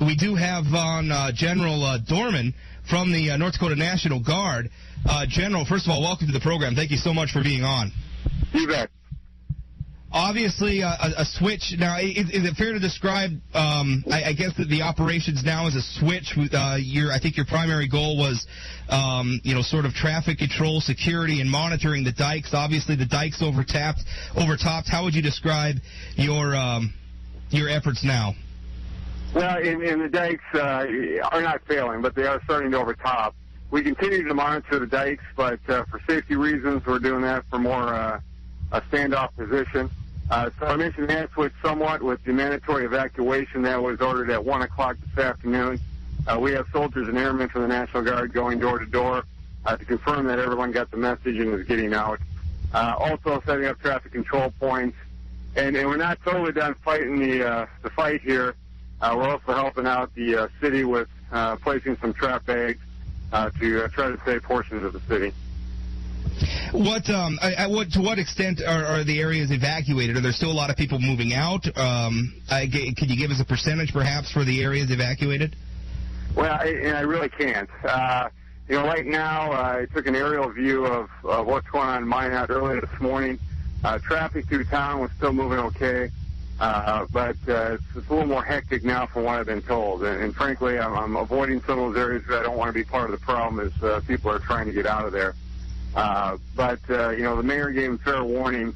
we do have on General Dohrmann from the North Dakota National Guard. General, first of all, welcome to the program. Thank you so much for being on. You bet. Obviously, a switch. Now, is it fair to describe, I guess, that the operations now as a switch? I think your primary goal was, sort of traffic control, security, and monitoring the dikes. Obviously, the dikes overtopped. How would you describe your efforts now? Well, the dikes are not failing, but they are starting to overtop. We continue to monitor the dikes, but for safety reasons, we're doing that for more a standoff position. So I mentioned that switch somewhat with the mandatory evacuation that was ordered at 1 o'clock this afternoon. We have soldiers and airmen from the National Guard going door to door to confirm that everyone got the message and is getting out. Also setting up traffic control points. And we're not totally done fighting the fight here. We're also helping out the city with placing some trap bags to try to save portions of the city. To what extent are the areas evacuated? Are there still a lot of people moving out? Could you give us a percentage, perhaps, for the areas evacuated? Well, I really can't. Right now, I took an aerial view of what's going on in Minot earlier this morning. Traffic through town was still moving okay, but it's a little more hectic now from what I've been told. And frankly, I'm avoiding some of those areas because I don't want to be part of the problem as people are trying to get out of there. But the mayor gave him fair warning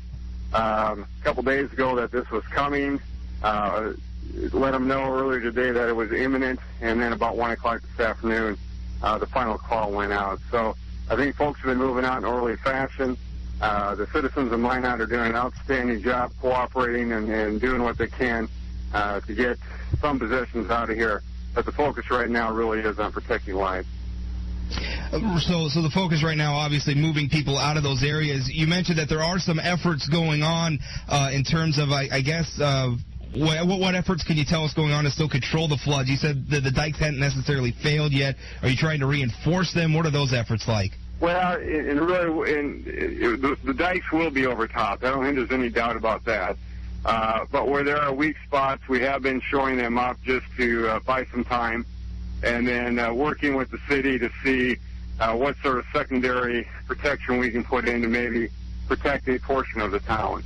a couple days ago that this was coming. Let him know earlier today that it was imminent, and then about 1 o'clock this afternoon, the final call went out. So I think folks have been moving out in orderly fashion. The citizens of Minot are doing an outstanding job cooperating and doing what they can to get some possessions out of here. But the focus right now really is on protecting lives. So the focus right now, obviously, moving people out of those areas. You mentioned that there are some efforts going on in terms of, I guess, what efforts can you tell us going on to still control the floods? You said that the dikes hadn't necessarily failed yet. Are you trying to reinforce them? What are those efforts like? Well, the dikes will be overtopped. I don't think there's any doubt about that. But where there are weak spots, we have been shoring them up just to buy some time, and then working with the city to see what sort of secondary protection we can put in to maybe protect a portion of the town.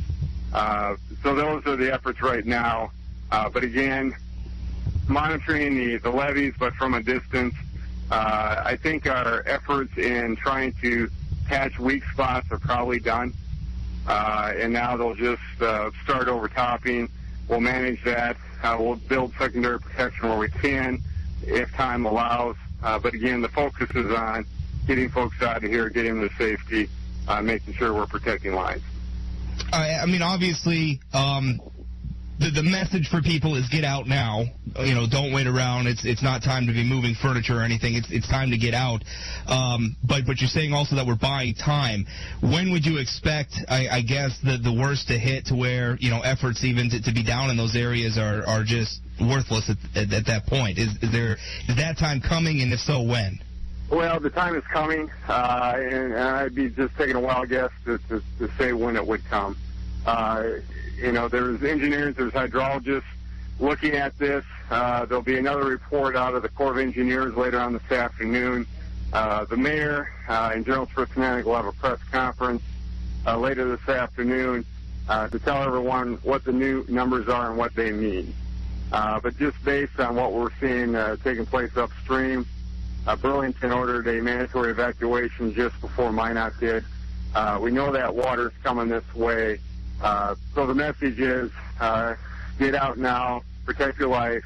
So those are the efforts right now. But again, monitoring the levees, but from a distance. I think our efforts in trying to catch weak spots are probably done. And now they'll just start overtopping. We'll manage that. We'll build secondary protection where we can, if time allows. But again, the focus is on getting folks out of here, getting them to safety, making sure we're protecting lives. I mean, obviously, the message for people is get out now. Don't wait around. It's not time to be moving furniture or anything. It's time to get out. But you're saying also that we're buying time. When would you expect, I guess, the worst to hit to where, efforts even to be down in those areas are just worthless at that point? Is that time coming, and if so, when? Well, the time is coming, and I'd be just taking a wild guess to say when it would come. There's engineers, there's hydrologists looking at this. There'll be another report out of the Corps of Engineers later on this afternoon. The mayor and General Fritz-Manning will have a press conference later this afternoon to tell everyone what the new numbers are and what they mean. But just based on what we're seeing taking place upstream, Burlington ordered a mandatory evacuation just before Minot did. We know that water's coming this way. So the message is, get out now, protect your life,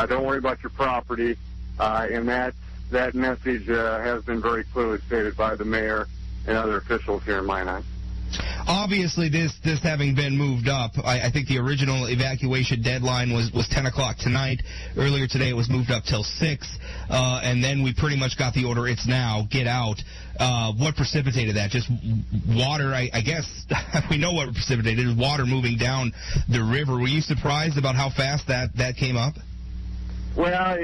don't worry about your property, and that message has been very clearly stated by the mayor and other officials here in Minot. Obviously, this having been moved up, I think the original evacuation deadline was 10 o'clock tonight. Earlier today, it was moved up till 6, and then we pretty much got the order, it's now, get out. What precipitated that? Just water, I guess. We know what precipitated it. Water moving down the river. Were you surprised about how fast that came up? Well,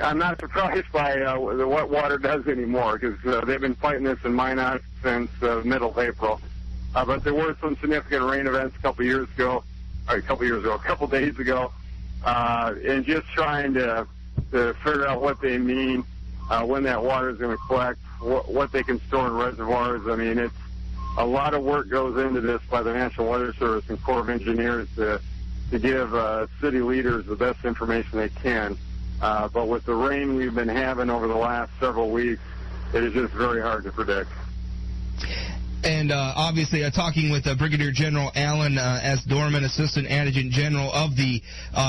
I'm not surprised by what water does anymore, because they've been fighting this in Minot since middle of April. But there were some significant rain events a couple days ago, and just trying to to figure out what they mean, when that water is going to collect, what they can store in reservoirs. I mean, it's a lot of work goes into this by the National Weather Service and Corps of Engineers to give city leaders the best information they can. But with the rain we've been having over the last several weeks, it is just very hard to predict. And obviously, talking with Brigadier General Alan S. Dohrmann, Assistant Adjutant General of the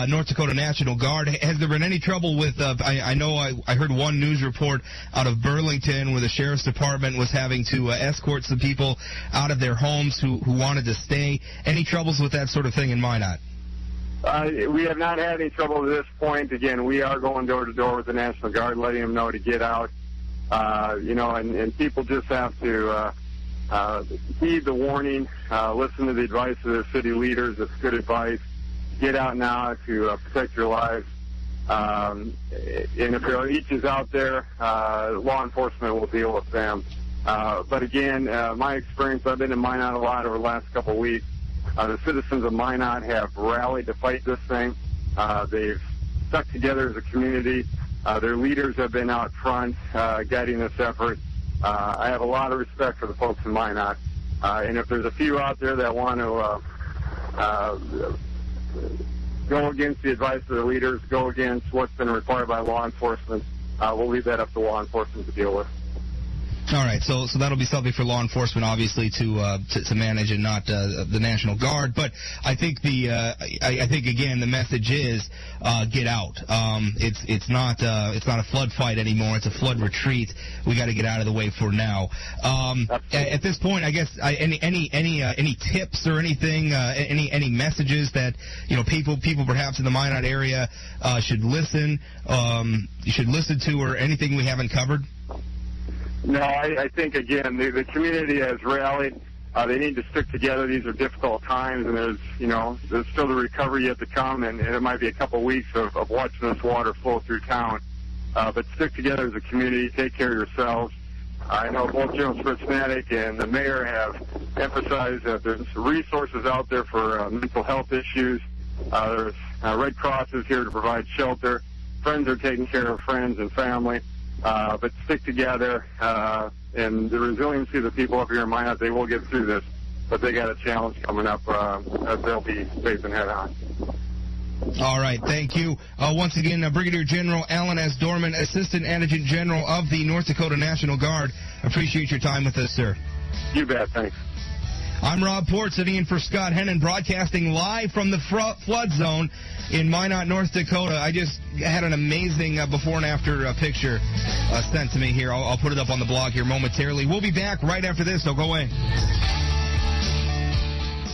North Dakota National Guard, has there been any trouble with, I know I heard one news report out of Burlington where the Sheriff's Department was having to escort some people out of their homes who wanted to stay. Any troubles with that sort of thing in Minot? We have not had any trouble to this point. Again, we are going door to door with the National Guard, letting them know to get out. And people just have to heed the warning, listen to the advice of their city leaders. It's good advice. Get out now to protect your lives. And if there are leeches out there, law enforcement will deal with them. But again, my experience, I've been in Minot a lot over the last couple of weeks. The citizens of Minot have rallied to fight this thing. They've stuck together as a community. Their leaders have been out front guiding this effort. I have a lot of respect for the folks in Minot. And if there's a few out there that want to go against the advice of the leaders, go against what's been required by law enforcement, we'll leave that up to law enforcement to deal with. All right, so that'll be something for law enforcement, obviously, to manage, and not the National Guard. But I think I think again the message is get out. It's not a flood fight anymore. It's a flood retreat. We got to get out of the way for now. At this point, I guess any tips or anything, any messages that people perhaps in the Minot area should listen to, or anything we haven't covered. No, I think, again, the community has rallied. They need to stick together. These are difficult times, and there's still the recovery yet to come, and it might be a couple of weeks of watching this water flow through town. But stick together as a community. Take care of yourselves. I know both General Spritzmatic and the mayor have emphasized that there's resources out there for mental health issues. There's Red Cross is here to provide shelter. Friends are taking care of friends and family. But stick together, and the resiliency of the people up here in Minot, they will get through this, but they got a challenge coming up that they'll be facing head on. All right, thank you. Once again, Brigadier General Alan S. Dohrmann, Assistant Adjutant General of the North Dakota National Guard. Appreciate your time with us, sir. You bet, thanks. I'm Rob Port, sitting in for Scott Hennon, broadcasting live from the flood zone in Minot, North Dakota. I just had an amazing before and after picture sent to me here. I'll put it up on the blog here momentarily. We'll be back right after this, so go away.